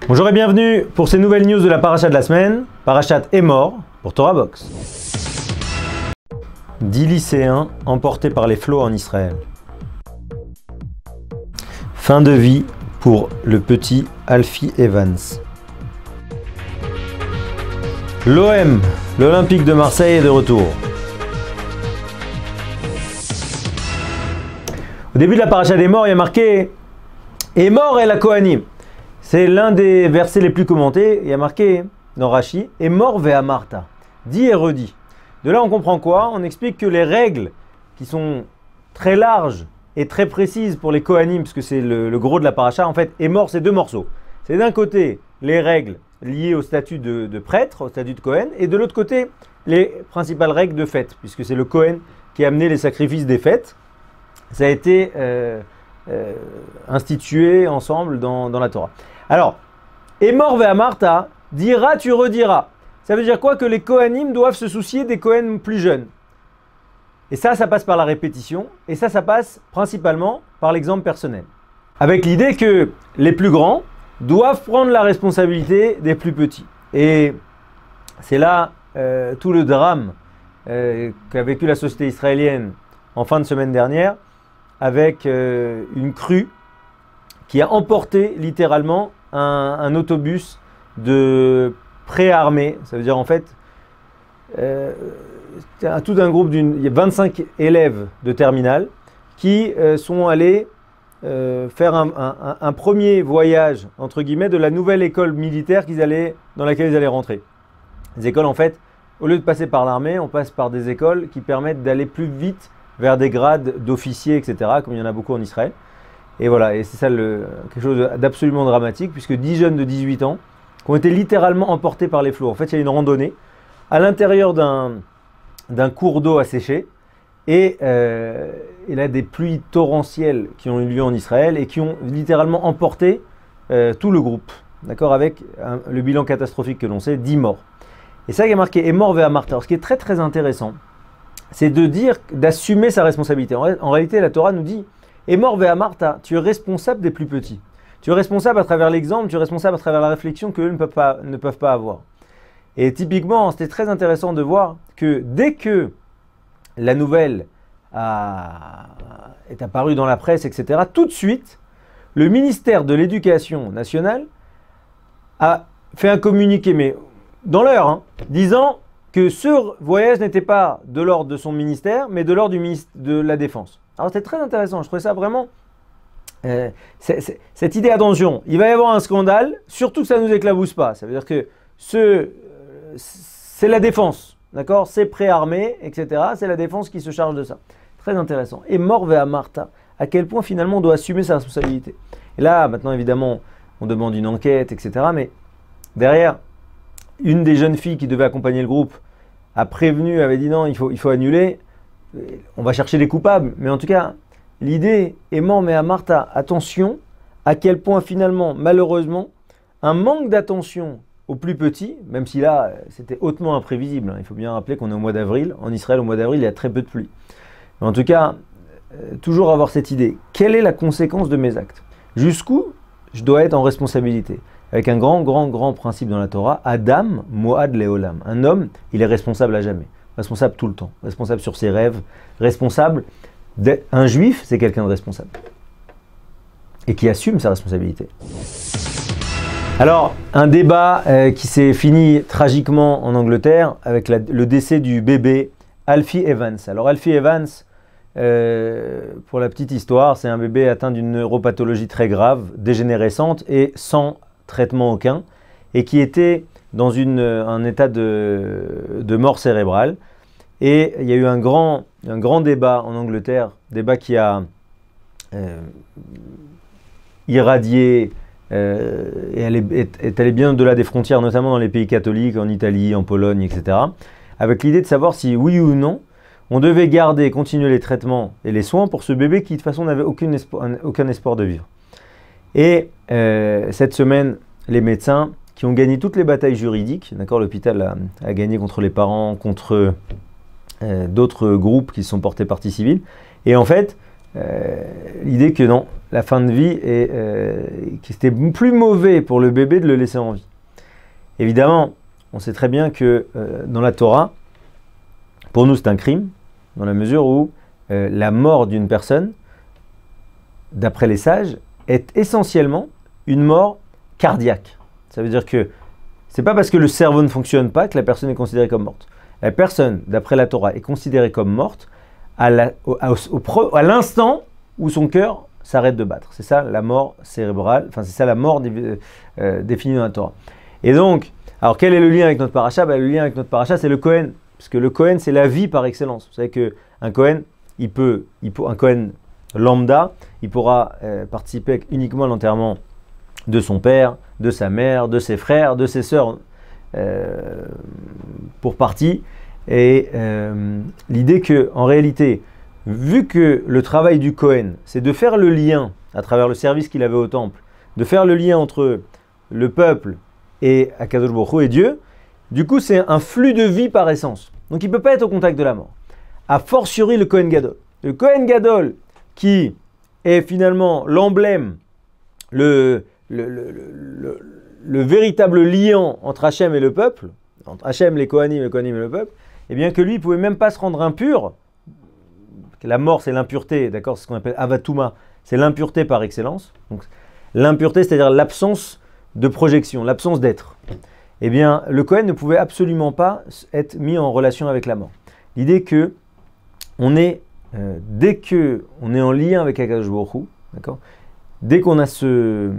Bonjour et bienvenue pour ces nouvelles news de la paracha de la semaine. Parachat Emor pour Torah Box. 10 lycéens emportés par les flots en Israël. Fin de vie pour le petit Alfie Evans. L'OM, l'Olympique de Marseille est de retour. Au début de la paracha d'Emor, il y a marqué Emor et la Kohanim. C'est l'un des versets les plus commentés. Il y a marqué dans Rashi Emor ve'amarta. Dit et redit. De là, on comprend quoi? On explique que les règles qui sont très larges et très précises pour les Kohanim, puisque c'est le gros de la paracha, en fait, Emor, c'est deux morceaux. C'est d'un côté les règles liées au statut de prêtre, au statut de Kohen, et de l'autre côté les principales règles de fête, puisque c'est le Kohen qui a amené les sacrifices des fêtes. Ça a été institué ensemble dans la Torah. Alors, Emor ve'amarta, dira, tu rediras. Ça veut dire quoi? Que les Kohanim doivent se soucier des Kohen plus jeunes. Et ça passe par la répétition, et ça passe principalement par l'exemple personnel. Avec l'idée que les plus grands doivent prendre la responsabilité des plus petits. Et c'est là tout le drame qu'a vécu la société israélienne en fin de semaine dernière, avec une crue qui a emporté littéralement un autobus de préarmés. Ça veut dire en fait tout un groupe il y a 25 élèves de terminale qui sont allés faire un premier voyage entre guillemets de la nouvelle école militaire dans laquelle ils allaient rentrer. Les écoles en fait, au lieu de passer par l'armée, on passe par des écoles qui permettent d'aller plus vite vers des grades d'officiers, etc., comme il y en a beaucoup en Israël. Et voilà, et c'est ça quelque chose d'absolument dramatique, puisque 10 jeunes de 18 ans qui ont été littéralement emportés par les flots. En fait, il y a une randonnée à l'intérieur d'un cours d'eau asséché, et il y a des pluies torrentielles qui ont eu lieu en Israël et qui ont littéralement emporté tout le groupe, d'accord, avec le bilan catastrophique que l'on sait, 10 morts. Et ça qui est marqué Emor ve'amarta. Ce qui est très très intéressant, c'est d'assumer sa responsabilité. En réalité, la Torah nous dit Emor ve'amarta, tu es responsable des plus petits. Tu es responsable à travers l'exemple, tu es responsable à travers la réflexion qu'eux ne peuvent pas avoir. Et typiquement, c'était très intéressant de voir que dès que la nouvelle est apparue dans la presse, etc., tout de suite, le ministère de l'Éducation nationale a fait un communiqué, mais dans l'heure, disant que ce voyage n'était pas de l'ordre de son ministère, mais de l'ordre du ministre de la Défense. Alors c'était très intéressant, je trouvais ça vraiment... cette idée, attention, il va y avoir un scandale, surtout que ça ne nous éclabousse pas. Ça veut dire que c'est la défense, d'accord? C'est préarmé, etc. C'est la défense qui se charge de ça. Très intéressant. Et Emor ve'amarta, à quel point finalement on doit assumer sa responsabilité. Et là, maintenant évidemment, on demande une enquête, etc. Mais derrière, une des jeunes filles qui devait accompagner le groupe a prévenu, avait dit non, il faut annuler. On va chercher les coupables. Mais en tout cas, l'idée Emor ve'amarta, attention à quel point finalement, malheureusement, un manque d'attention aux plus petits, même si là, c'était hautement imprévisible. Il faut bien rappeler qu'on est au mois d'avril. En Israël, au mois d'avril, il y a très peu de pluie. Mais en tout cas, toujours avoir cette idée. Quelle est la conséquence de mes actes? Jusqu'où je dois être en responsabilité? Avec un grand principe dans la Torah, Adam moad leolam. Un homme, il est responsable à jamais. Responsable tout le temps. Responsable sur ses rêves. Responsable. Un juif, c'est quelqu'un de responsable. Et qui assume sa responsabilité. Alors, un débat qui s'est fini tragiquement en Angleterre avec le décès du bébé Alfie Evans. Alors, Alfie Evans, pour la petite histoire, c'est un bébé atteint d'une neuropathologie très grave, dégénérescente et sans traitement aucun, et qui était dans un état de mort cérébrale. Et il y a eu un grand débat en Angleterre, débat qui a irradié et elle est allée bien au-delà des frontières, notamment dans les pays catholiques, en Italie, en Pologne, etc. Avec l'idée de savoir si, oui ou non, on devait garder, continuer les traitements et les soins pour ce bébé qui, de toute façon, n'avait aucun espoir de vivre. Et cette semaine, les médecins qui ont gagné toutes les batailles juridiques, d'accord, l'hôpital a gagné contre les parents, contre d'autres groupes qui se sont portés partie civile, et en fait, l'idée que non, la fin de vie est que c'était plus mauvais pour le bébé de le laisser en vie. Évidemment, on sait très bien que dans la Torah, pour nous c'est un crime, dans la mesure où la mort d'une personne, d'après les sages, est essentiellement une mort cardiaque. Ça veut dire que c'est pas parce que le cerveau ne fonctionne pas que la personne est considérée comme morte. La personne, d'après la Torah, est considérée comme morte à l'instant où son cœur s'arrête de battre. C'est ça la mort cérébrale, enfin c'est ça la mort définie dans la Torah. Et donc, alors quel est le lien avec notre paracha? Le lien avec notre paracha, c'est le Kohen. Parce que le Kohen, c'est la vie par excellence. Vous savez qu'un Kohen, un Kohen lambda, il pourra participer uniquement à l'enterrement de son père, de sa mère, de ses frères, de ses sœurs, pour partie. Et l'idée que, en réalité, vu que le travail du Kohen, c'est de faire le lien, à travers le service qu'il avait au temple, de faire le lien entre le peuple et Akadosh Baruch Hu et Dieu, du coup c'est un flux de vie par essence. Donc il ne peut pas être au contact de la mort. A fortiori le Kohen Gadol. Le Kohen Gadol qui est finalement l'emblème, le véritable liant entre Hachem et le peuple, entre Hachem, les Kohanim et le peuple, et bien que lui, il ne pouvait même pas se rendre impur. La mort, c'est l'impureté, d'accord? C'est ce qu'on appelle Avatuma, c'est l'impureté par excellence. Donc, l'impureté, c'est-à-dire l'absence de projection, l'absence d'être. Eh bien, le Kohen ne pouvait absolument pas être mis en relation avec la mort. L'idée que dès qu'on est en lien avec Akadosh Baruch Hu, d'accord, dès qu'on a ce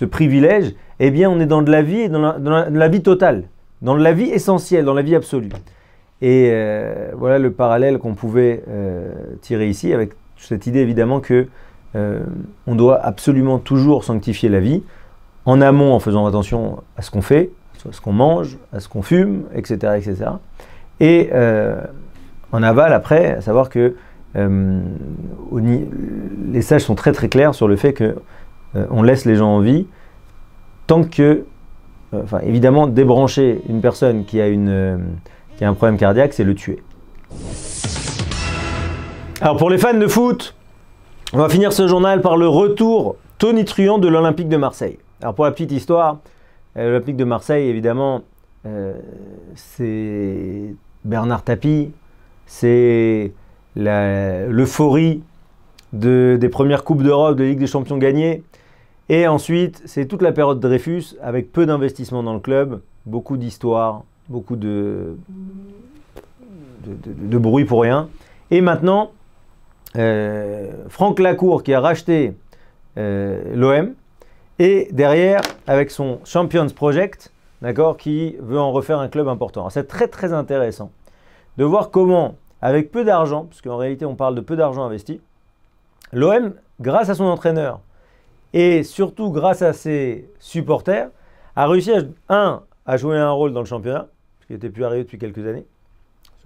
privilège, eh bien, on est dans de la vie et dans la vie totale, dans de la vie essentielle, dans la vie absolue. Et voilà le parallèle qu'on pouvait tirer ici, avec cette idée évidemment que on doit absolument toujours sanctifier la vie, en amont en faisant attention à ce qu'on fait, à ce qu'on mange, à ce qu'on fume, etc. etc. Et en aval après, à savoir que les sages sont très très clairs sur le fait que on laisse les gens en vie tant que, évidemment, débrancher une personne qui a un problème cardiaque, c'est le tuer. Alors pour les fans de foot, on va finir ce journal par le retour tonitruant de l'Olympique de Marseille. Alors pour la petite histoire, l'Olympique de Marseille, évidemment, c'est Bernard Tapie, c'est l'euphorie des premières Coupes d'Europe, de Ligue des Champions gagnées. Et ensuite, c'est toute la période Dreyfus, avec peu d'investissement dans le club, beaucoup d'histoires, beaucoup de bruit pour rien. Et maintenant, Franck Lacour qui a racheté l'OM, et derrière, avec son Champions Project, d'accord, qui veut en refaire un club important. C'est très très intéressant de voir comment, avec peu d'argent, parce qu'en réalité on parle de peu d'argent investi, l'OM, grâce à son entraîneur et surtout grâce à ses supporters, a réussi à jouer un rôle dans le championnat, ce qui n'était plus arrivé depuis quelques années,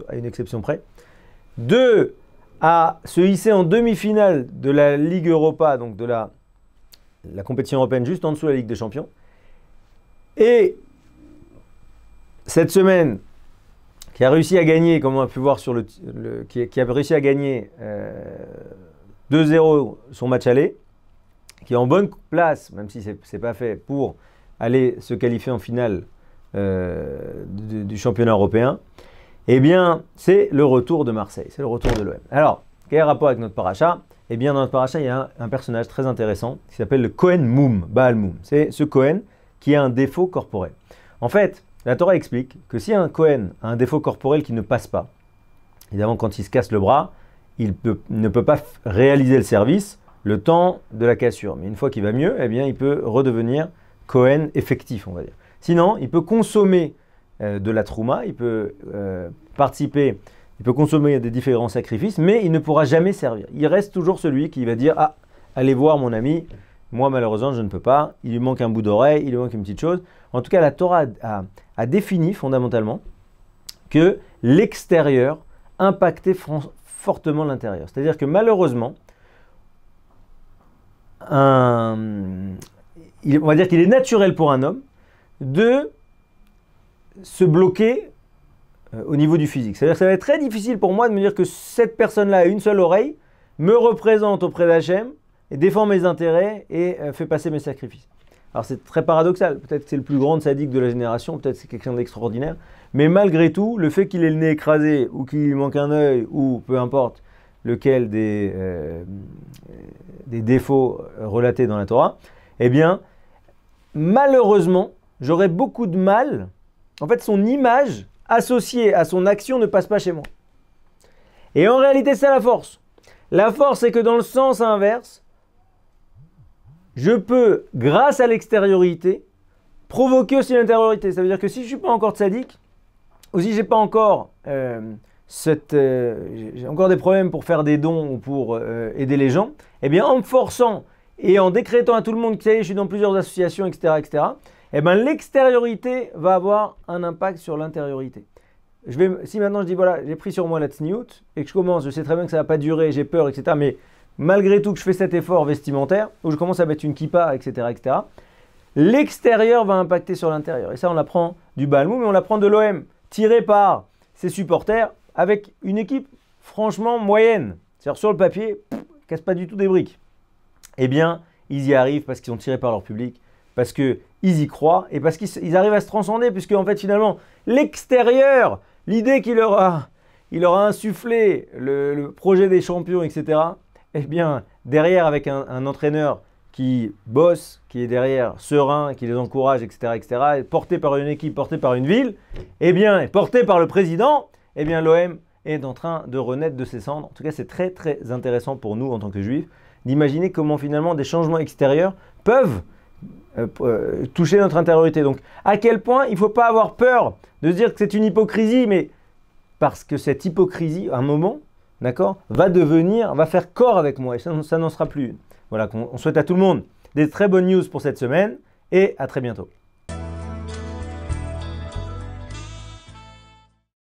à une exception près. 2, à se hisser en demi-finale de la Ligue Europa, donc de la compétition européenne juste en dessous de la Ligue des Champions. Et cette semaine, qui a réussi à gagner, comme on a pu voir sur qui a réussi à gagner 2-0 son match aller, qui est en bonne place, même si ce n'est pas fait, pour aller se qualifier en finale du championnat européen, eh bien, c'est le retour de Marseille, c'est le retour de l'OM. Alors, quel est le rapport avec notre paracha? Eh bien, dans notre paracha, il y a un personnage très intéressant qui s'appelle le Kohen Moum, Baal Moum. C'est ce Kohen qui a un défaut corporel. En fait, la Torah explique que si un Kohen a un défaut corporel qui ne passe pas, évidemment, quand il se casse le bras, il ne peut pas réaliser le service le temps de la cassure. Mais une fois qu'il va mieux, eh bien, il peut redevenir Kohen effectif, on va dire. Sinon, il peut consommer de la trouma, il peut participer, il peut consommer des différents sacrifices, mais il ne pourra jamais servir. Il reste toujours celui qui va dire « Ah, allez voir mon ami, moi malheureusement je ne peux pas, il lui manque un bout d'oreille, il lui manque une petite chose. » En tout cas, la Torah a défini fondamentalement que l'extérieur impactait fortement l'intérieur. C'est-à-dire que malheureusement, on va dire qu'il est naturel pour un homme de se bloquer au niveau du physique. C'est-à-dire que ça va être très difficile pour moi de me dire que cette personne-là a une seule oreille, me représente auprès d'Hachem et défend mes intérêts et fait passer mes sacrifices. Alors c'est très paradoxal, peut-être que c'est le plus grand sadique de la génération, peut-être que c'est quelqu'un d'extraordinaire, mais malgré tout, le fait qu'il ait le nez écrasé ou qu'il lui manque un œil ou peu importe lequel des défauts relatés dans la Torah, eh bien, malheureusement, j'aurais beaucoup de mal. En fait, son image associée à son action ne passe pas chez moi. Et en réalité, c'est la force. La force, c'est que dans le sens inverse, je peux, grâce à l'extériorité, provoquer aussi l'intériorité. Ça veut dire que si je ne suis pas encore tzaddik, ou si j'ai pas encore j'ai encore des problèmes pour faire des dons ou pour aider les gens, eh bien en me forçant et en décrétant à tout le monde que ça y est, je suis dans plusieurs associations, etc., eh bien l'extériorité va avoir un impact sur l'intériorité. Si maintenant je dis voilà, j'ai pris sur moi la tsniout et que je commence, je sais très bien que ça ne va pas durer, j'ai peur, etc., mais malgré tout que je fais cet effort vestimentaire, où je commence à mettre une kippa, etc., l'extérieur va impacter sur l'intérieur. Et ça, on l'apprend du Balmoum, mais on l'apprend de l'OM, tiré par ses supporters, avec une équipe franchement moyenne. C'est-à-dire sur le papier, casse pas du tout des briques. Eh bien, ils y arrivent parce qu'ils sont tirés par leur public, parce qu'ils y croient et parce qu'ils arrivent à se transcender, puisque en fait, finalement, l'extérieur, l'idée qu'il leur a insufflé, le projet des champions, etc., eh bien, derrière, avec un entraîneur qui bosse, qui est derrière, serein, qui les encourage, etc., porté par une équipe, porté par une ville, eh bien, et porté par le président, eh bien, l'OM est en train de renaître de ses cendres. En tout cas, c'est très, très intéressant pour nous, en tant que juifs, d'imaginer comment, finalement, des changements extérieurs peuvent toucher notre intériorité. Donc, à quel point il ne faut pas avoir peur de se dire que c'est une hypocrisie, mais parce que cette hypocrisie, à un moment, d'accord, va faire corps avec moi, et ça n'en sera plus une. Voilà, on souhaite à tout le monde des très bonnes news pour cette semaine, et à très bientôt.